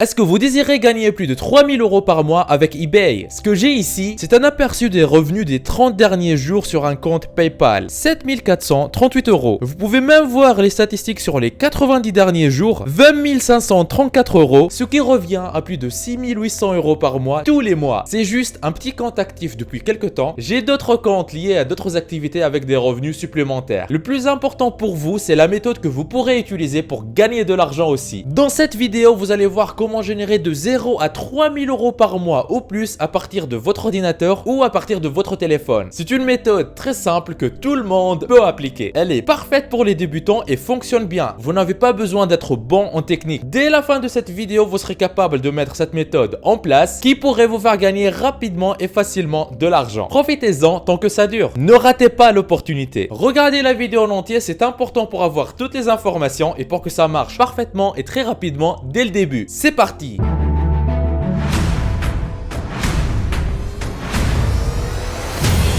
Est-ce que vous désirez gagner plus de 3000 € par mois avec eBay? Ce que j'ai ici, c'est un aperçu des revenus des 30 derniers jours sur un compte PayPal. 7438 €. Vous pouvez même voir les statistiques sur les 90 derniers jours. 20 534 €, ce qui revient à plus de 6800 € par mois tous les mois. C'est juste un petit compte actif depuis quelques temps. J'ai d'autres comptes liés à d'autres activités avec des revenus supplémentaires. Le plus important pour vous, c'est la méthode que vous pourrez utiliser pour gagner de l'argent aussi. Dans cette vidéo, vous allez voir comment générer de 0 à 3000 € par mois ou plus à partir de votre ordinateur ou à partir de votre téléphone. C'est une méthode très simple que tout le monde peut appliquer. Elle est parfaite pour les débutants et fonctionne bien. Vous n'avez pas besoin d'être bon en technique. Dès la fin de cette vidéo, vous serez capable de mettre cette méthode en place qui pourrait vous faire gagner rapidement et facilement de l'argent. Profitez-en tant que ça dure. Ne ratez pas l'opportunité. Regardez la vidéo en entier, c'est important pour avoir toutes les informations et pour que ça marche parfaitement et très rapidement dès le début. C'est parti!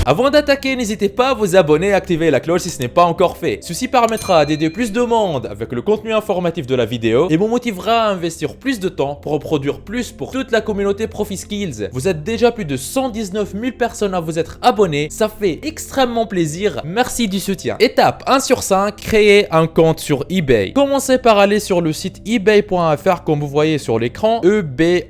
Avant d'attaquer, n'hésitez pas à vous abonner et activer la cloche si ce n'est pas encore fait. Ceci permettra d'aider plus de monde avec le contenu informatif de la vidéo et me motivera à investir plus de temps pour en produire plus pour toute la communauté ProfiSkills. Vous êtes déjà plus de 119 000 personnes à vous être abonnés, ça fait extrêmement plaisir, merci du soutien. Étape 1 sur 5, créer un compte sur eBay. Commencez par aller sur le site ebay.fr comme vous voyez sur l'écran, ebay.fr.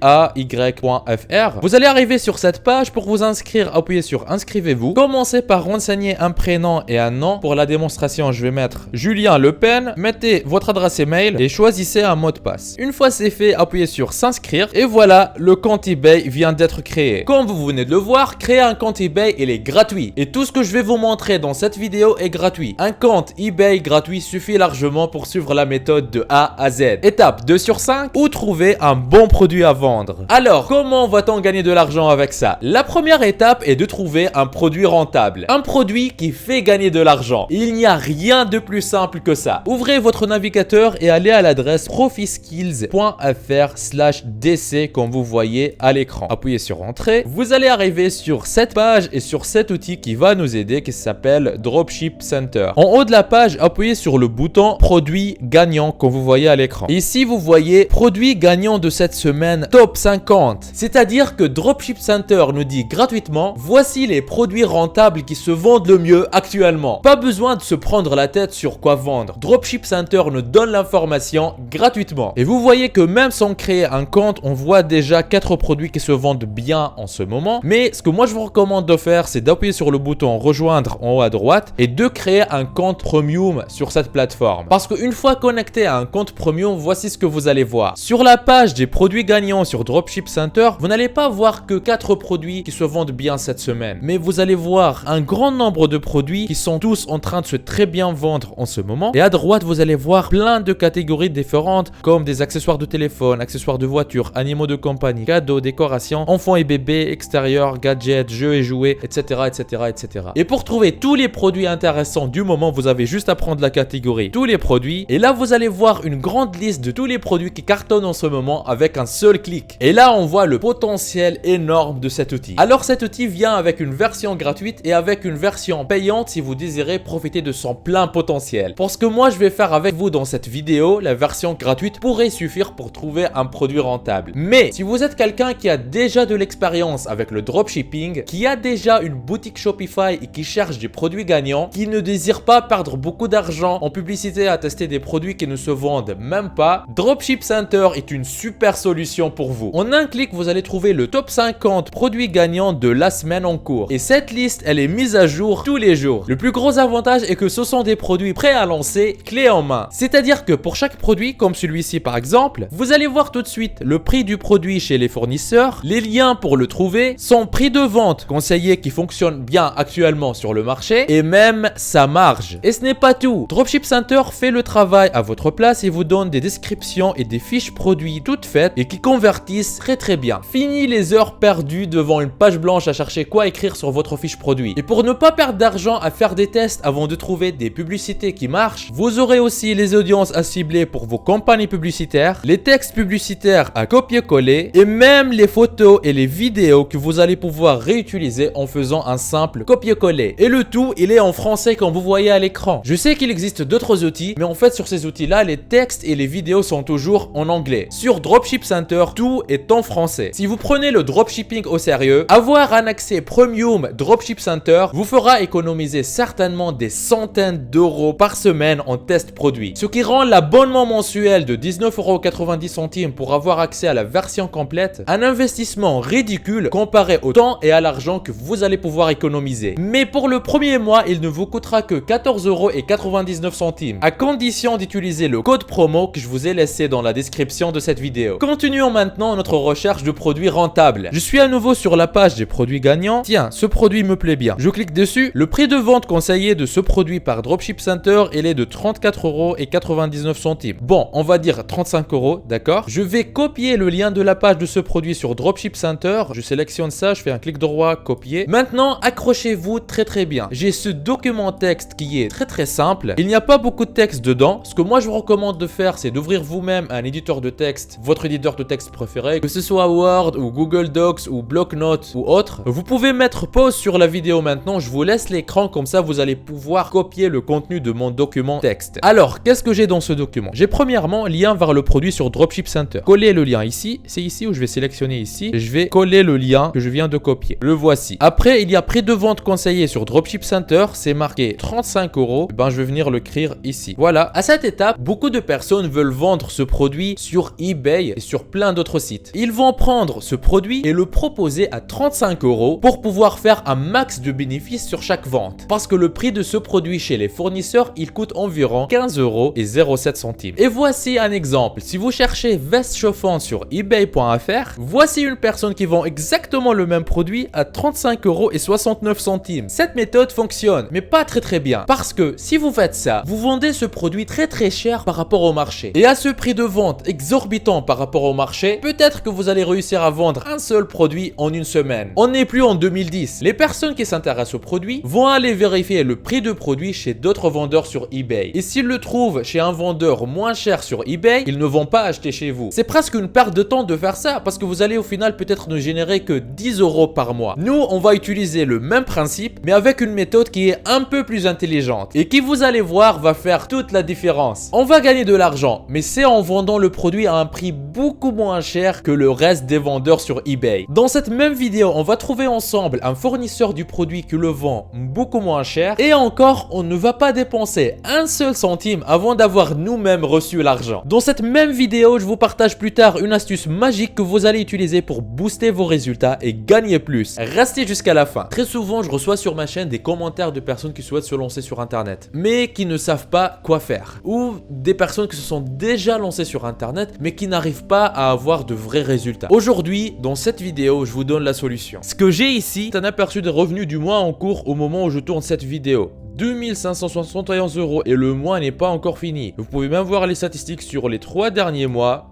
Vous allez arriver sur cette page, pour vous inscrire, appuyez sur inscrivez-vous. Commencez par renseigner un prénom et un nom. Pour la démonstration, je vais mettre Julien Le Pen. Mettez votre adresse email et choisissez un mot de passe. Une fois c'est fait, appuyez sur s'inscrire et voilà, le compte eBay vient d'être créé. Comme vous venez de le voir, créer un compte eBay, il est gratuit. Et tout ce que je vais vous montrer dans cette vidéo est gratuit. Un compte eBay gratuit suffit largement pour suivre la méthode de A à Z. Étape 2 sur 5, où trouver un bon produit à vendre. Alors, comment va-t-on gagner de l'argent avec ça? La première étape est de trouver un produit rentable. Un produit qui fait gagner de l'argent. Il n'y a rien de plus simple que ça. Ouvrez votre navigateur et allez à l'adresse profiskills.fr/dc comme vous voyez à l'écran. Appuyez sur entrée. Vous allez arriver sur cette page et sur cet outil qui va nous aider qui s'appelle Dropship Center. En haut de la page, appuyez sur le bouton produit gagnant comme vous voyez à l'écran. Ici, vous voyez produit gagnant de cette semaine top 50. C'est-à-dire que Dropship Center nous dit gratuitement voici les produits rentables qui se vendent le mieux actuellement. Pas besoin de se prendre la tête sur quoi vendre. Dropship Center nous donne l'information gratuitement. Et vous voyez que même sans créer un compte, on voit déjà 4 produits qui se vendent bien en ce moment. Mais ce que moi je vous recommande de faire, c'est d'appuyer sur le bouton rejoindre en haut à droite et de créer un compte premium sur cette plateforme. Parce qu'une fois connecté à un compte premium, voici ce que vous allez voir. Sur la page des produits gagnants sur Dropship Center, vous n'allez pas voir que 4 produits qui se vendent bien cette semaine. Mais vous allez voir un grand nombre de produits qui sont tous en train de se très bien vendre en ce moment. Et à droite, vous allez voir plein de catégories différentes comme des accessoires de téléphone, accessoires de voiture, animaux de compagnie, cadeaux, décorations, enfants et bébés, extérieurs, gadgets, jeux et jouets, etc., etc., etc. Et pour trouver tous les produits intéressants du moment, vous avez juste à prendre la catégorie tous les produits. Et là, vous allez voir une grande liste de tous les produits qui cartonnent en ce moment avec un seul clic. Et là, on voit le potentiel énorme de cet outil. Alors, cet outil vient avec une version gratuite et avec une version payante si vous désirez profiter de son plein potentiel. Pour ce que moi je vais faire avec vous dans cette vidéo, la version gratuite pourrait suffire pour trouver un produit rentable. Mais si vous êtes quelqu'un qui a déjà de l'expérience avec le dropshipping, qui a déjà une boutique Shopify et qui cherche des produits gagnants, qui ne désire pas perdre beaucoup d'argent en publicité à tester des produits qui ne se vendent même pas, Dropship Center est une super solution pour vous. En un clic, vous allez trouver le top 50 produits gagnants de la semaine en cours. Et cette liste, elle est mise à jour tous les jours. Le plus gros avantage est que ce sont des produits prêts à lancer, clé en main. C'est-à-dire que pour chaque produit, comme celui-ci par exemple, vous allez voir tout de suite le prix du produit chez les fournisseurs, les liens pour le trouver, son prix de vente conseillé qui fonctionne bien actuellement sur le marché et même sa marge. Et ce n'est pas tout. Dropship Center fait le travail à votre place et vous donne des descriptions et des fiches produits toutes faites et qui convertissent très bien. Fini les heures perdues devant une page blanche à chercher quoi écrire sur votre fiche produit. Et pour ne pas perdre d'argent à faire des tests avant de trouver des publicités qui marchent, vous aurez aussi les audiences à cibler pour vos campagnes publicitaires, les textes publicitaires à copier-coller et même les photos et les vidéos que vous allez pouvoir réutiliser en faisant un simple copier-coller. Et le tout, il est en français comme vous voyez à l'écran. Je sais qu'il existe d'autres outils, mais en fait sur ces outils-là, les textes et les vidéos sont toujours en anglais. Sur Dropship Center, tout est en français. Si vous prenez le dropshipping au sérieux, avoir un accès premium Dropship Center vous fera économiser certainement des centaines d'euros par semaine en test produit. Ce qui rend l'abonnement mensuel de 19,90 € pour avoir accès à la version complète un investissement ridicule comparé au temps et à l'argent que vous allez pouvoir économiser. Mais pour le premier mois, il ne vous coûtera que 14,99 € à condition d'utiliser le code promo que je vous ai laissé dans la description de cette vidéo. Continuons maintenant notre recherche de produits rentables. Je suis à nouveau sur la page des produits gagnants. Tiens, ce produit me plaît bien. Je clique dessus. Le prix de vente conseillé de ce produit par Dropship Center, il est de 34,99 €. Bon, on va dire 35 €, d'accord? Je vais copier le lien de la page de ce produit sur Dropship Center. Je sélectionne ça, je fais un clic droit, copier. Maintenant, accrochez-vous très bien. J'ai ce document texte qui est très simple. Il n'y a pas beaucoup de texte dedans. Ce que moi je vous recommande de faire, c'est d'ouvrir vous-même un éditeur de texte, votre éditeur de texte préféré, que ce soit Word ou Google Docs ou Blocknote ou autre. Vous pouvez mettre pause sur la vidéo maintenant, je vous laisse l'écran, comme ça vous allez pouvoir copier le contenu de mon document texte. Alors, qu'est-ce que j'ai dans ce document? J'ai premièrement lien vers le produit sur Dropship Center. Coller le lien ici, c'est ici où je vais sélectionner ici. Et je vais coller le lien que je viens de copier. Le voici. Après, il y a prix de vente conseillé sur Dropship Center, c'est marqué 35 €. Ben, je vais venir l'écrire ici. Voilà. À cette étape, beaucoup de personnes veulent vendre ce produit sur eBay et sur plein d'autres sites. Ils vont prendre ce produit et le proposer à 35 € pour pouvoir faire un max de bénéfices sur chaque vente. Parce que le prix de ce produit chez les fournisseurs, il coûte environ 15,07 €. Et voici un exemple. Si vous cherchez veste chauffante sur ebay.fr, voici une personne qui vend exactement le même produit à 35,69 €. Cette méthode fonctionne, mais pas très bien. Parce que si vous faites ça, vous vendez ce produit très cher par rapport au marché. Et à ce prix de vente exorbitant par rapport au marché, peut-être que vous allez réussir à vendre un seul produit en une semaine. On n'est plus en 2010. Les personnes qui s'intéressent au produit vont aller vérifier le prix de produit chez d'autres vendeurs sur eBay. Et s'ils le trouvent chez un vendeur moins cher sur eBay, ils ne vont pas acheter chez vous. C'est presque une perte de temps de faire ça parce que vous allez au final peut-être ne générer que 10 € par mois. Nous, on va utiliser le même principe, mais avec une méthode qui est un peu plus intelligente et qui, vous allez voir, va faire toute la différence. On va gagner de l'argent, mais c'est en vendant le produit à un prix beaucoup moins cher que le reste des vendeurs sur eBay. Dans cette même vidéo, on va trouver ensemble un fournisseur du produit qui le vend beaucoup moins cher et encore, on ne va pas dépenser un seul centime avant d'avoir nous-mêmes reçu l'argent. Dans cette même vidéo, je vous partage plus tard une astuce magique que vous allez utiliser pour booster vos résultats et gagner plus. Restez jusqu'à la fin. Très souvent, je reçois sur ma chaîne des commentaires de personnes qui souhaitent se lancer sur Internet, mais qui ne savent pas quoi faire. Ou des personnes qui se sont déjà lancées sur Internet, mais qui n'arrivent pas à avoir de vrais résultats. Aujourd'hui, dans cette vidéo, je vous donne la solution. Ce que j'ai ici, c'est un aperçu des revenus du mois en cours au moment où je tourne cette vidéo. 2571 € et le mois n'est pas encore fini. Vous pouvez même voir les statistiques sur les 3 derniers mois.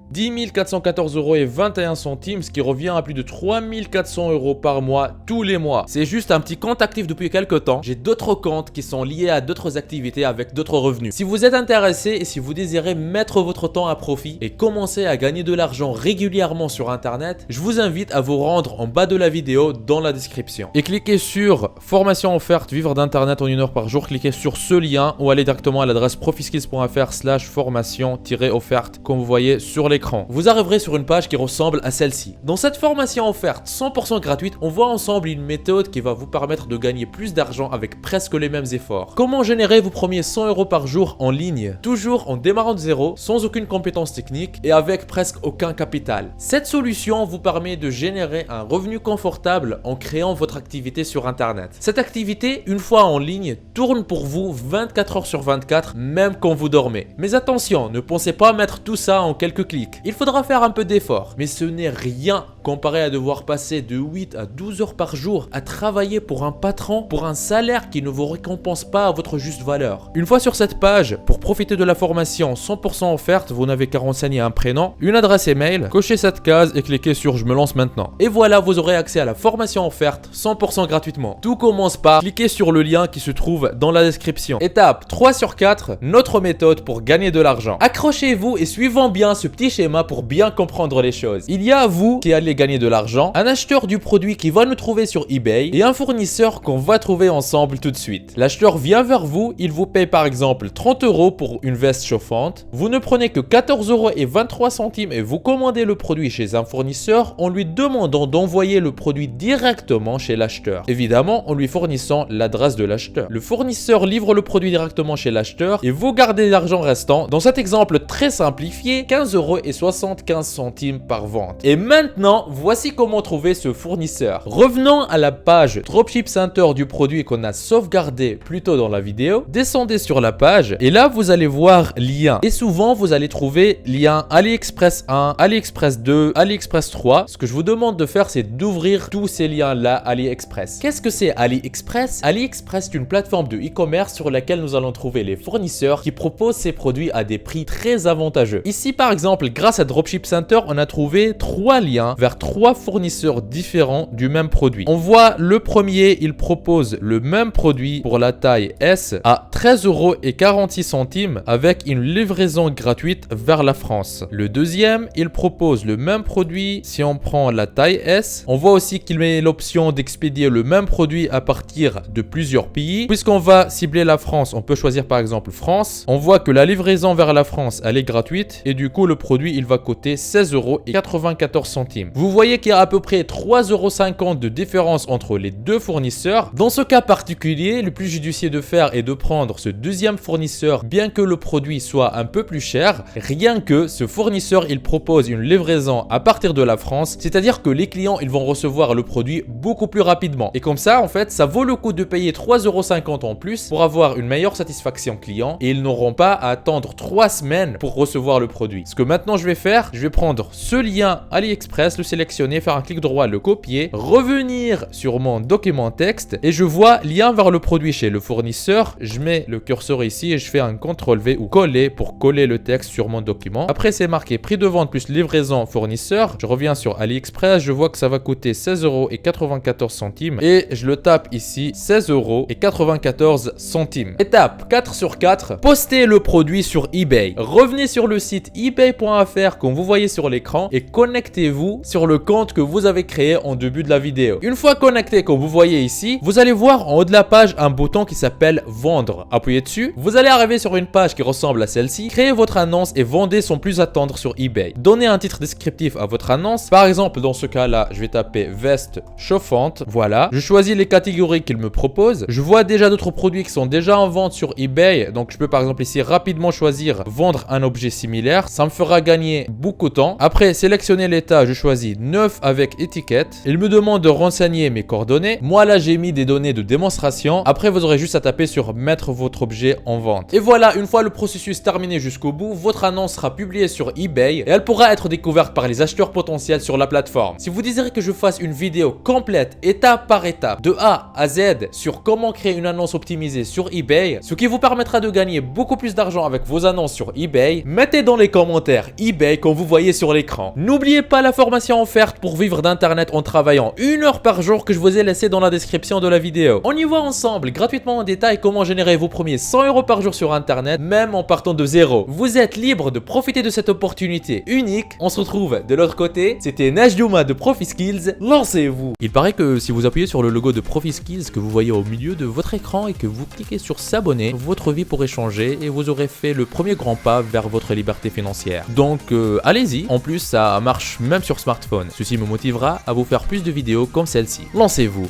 10 414,21 €, ce qui revient à plus de 3400 € par mois, tous les mois. C'est juste un petit compte actif depuis quelques temps. J'ai d'autres comptes qui sont liés à d'autres activités avec d'autres revenus. Si vous êtes intéressé et si vous désirez mettre votre temps à profit et commencer à gagner de l'argent régulièrement sur Internet, je vous invite à vous rendre en bas de la vidéo dans la description. Et cliquez sur formation offerte, vivre d'Internet en 1 heure par jour. Cliquez sur ce lien ou allez directement à l'adresse profiskills.fr/formation-offerte comme vous voyez sur l'écran. Vous arriverez sur une page qui ressemble à celle-ci. Dans cette formation offerte 100% gratuite, on voit ensemble une méthode qui va vous permettre de gagner plus d'argent avec presque les mêmes efforts. Comment générer vos premiers 100 € par jour en ligne, toujours en démarrant de zéro, sans aucune compétence technique et avec presque aucun capital. Cette solution vous permet de générer un revenu confortable en créant votre activité sur Internet. Cette activité, une fois en ligne, tourne pour vous 24 heures sur 24, même quand vous dormez. Mais attention, ne pensez pas mettre tout ça en quelques clics. pratique. Il faudra faire un peu d'effort, mais ce n'est rien comparé à devoir passer de 8 à 12 heures par jour à travailler pour un patron, pour un salaire qui ne vous récompense pas à votre juste valeur. Une fois sur cette page, pour profiter de la formation 100% offerte, vous n'avez qu'à renseigner un prénom, une adresse email, cochez cette case et cliquez sur je me lance maintenant. Et voilà, vous aurez accès à la formation offerte 100% gratuitement. Tout commence par cliquer sur le lien qui se trouve dans la description. Étape 3 sur 4, notre méthode pour gagner de l'argent. Accrochez-vous et suivons bien ce petit schéma pour bien comprendre les choses. Il y a vous qui allez gagner de l'argent, un acheteur du produit qui va nous trouver sur eBay et un fournisseur qu'on va trouver ensemble tout de suite. L'acheteur vient vers vous, il vous paye par exemple 30 € pour une veste chauffante. Vous ne prenez que 14,23 € et vous commandez le produit chez un fournisseur en lui demandant d'envoyer le produit directement chez l'acheteur. Évidemment, en lui fournissant l'adresse de l'acheteur. Le fournisseur livre le produit directement chez l'acheteur et vous gardez l'argent restant. Dans cet exemple très simplifié, 15,75 € par vente. Et maintenant, voici comment trouver ce fournisseur. Revenons à la page Dropship Center du produit qu'on a sauvegardé plus tôt dans la vidéo. Descendez sur la page et là, vous allez voir lien. Et souvent, vous allez trouver lien AliExpress 1, AliExpress 2, AliExpress 3. Ce que je vous demande de faire, c'est d'ouvrir tous ces liens-là AliExpress. Qu'est-ce que c'est AliExpress? AliExpress est une plateforme de e-commerce sur laquelle nous allons trouver les fournisseurs qui proposent ces produits à des prix très avantageux. Ici, par exemple, grâce à Dropship Center, on a trouvé 3 liens vers 3 fournisseurs différents du même produit. On voit le premier, il propose le même produit pour la taille S à 13,46 € avec une livraison gratuite vers la France. Le deuxième, il propose le même produit si on prend la taille S. On voit aussi qu'il met l'option d'expédier le même produit à partir de plusieurs pays. Puisqu'on va cibler la France, on peut choisir par exemple France. On voit que la livraison vers la France, elle est gratuite et du coup le produit il va coûter 16,94 €. Vous voyez qu'il y a à peu près 3,50 € de différence entre les deux fournisseurs. Dans ce cas particulier, le plus judicieux de faire est de prendre ce deuxième fournisseur, bien que le produit soit un peu plus cher. Rien que ce fournisseur, il propose une livraison à partir de la France, c'est-à-dire que les clients, ils vont recevoir le produit beaucoup plus rapidement. Et comme ça, en fait, ça vaut le coup de payer 3,50 € en plus pour avoir une meilleure satisfaction client et ils n'auront pas à attendre 3 semaines pour recevoir le produit. Ce que maintenant je vais faire, je vais prendre ce lien AliExpress, le sélectionner, faire un clic droit, le copier, revenir sur mon document texte et je vois lien vers le produit chez le fournisseur. Je mets le curseur ici et je fais un CTRL-V ou coller pour coller le texte sur mon document. Après, c'est marqué prix de vente plus livraison fournisseur. Je reviens sur AliExpress, je vois que ça va coûter 16,94 € et je le tape ici 16,94 €. Étape 4 sur 4, postez le produit sur eBay. Revenez sur le site ebay.fr comme vous voyez sur l'écran et connectez-vous sur le compte que vous avez créé en début de la vidéo. Une fois connecté comme vous voyez ici, vous allez voir en haut de la page un bouton qui s'appelle vendre. Appuyez dessus, vous allez arriver sur une page qui ressemble à celle-ci. Créez votre annonce et vendez sans plus attendre sur eBay. Donnez un titre descriptif à votre annonce. Par exemple, dans ce cas-là, je vais taper veste chauffante. Voilà. Je choisis les catégories qu'il me propose. Je vois déjà d'autres produits qui sont déjà en vente sur eBay. Donc, je peux par exemple ici rapidement choisir vendre un objet similaire. Ça me fera gagner beaucoup de temps. Après, sélectionner l'état, je choisis neuf avec étiquette. Il me demande de renseigner mes coordonnées. Moi, là, j'ai mis des données de démonstration. Après, vous aurez juste à taper sur mettre votre objet en vente. Et voilà, une fois le processus terminé jusqu'au bout, votre annonce sera publiée sur eBay et elle pourra être découverte par les acheteurs potentiels sur la plateforme. Si vous désirez que je fasse une vidéo complète, étape par étape, de A à Z, sur comment créer une annonce optimisée sur eBay, ce qui vous permettra de gagner beaucoup plus d'argent avec vos annonces sur eBay, mettez dans les commentaires eBay comme vous voyez sur l'écran. N'oubliez pas la formation offerte pour vivre d'internet en travaillant 1 heure par jour que je vous ai laissé dans la description de la vidéo. On y voit ensemble gratuitement en détail comment générer vos premiers 100 € par jour sur internet, même en partant de zéro. Vous êtes libre de profiter de cette opportunité unique. On se retrouve de l'autre côté. C'était Najdouma de ProfiSkills. Lancez-vous. Il paraît que si vous appuyez sur le logo de ProfiSkills que vous voyez au milieu de votre écran et que vous cliquez sur s'abonner, votre vie pourrait changer et vous aurez fait le premier grand pas vers votre liberté financière. Donc allez-y. En plus, ça marche même sur smartphone. Ceci me motivera à vous faire plus de vidéos comme celle-ci. Lancez-vous.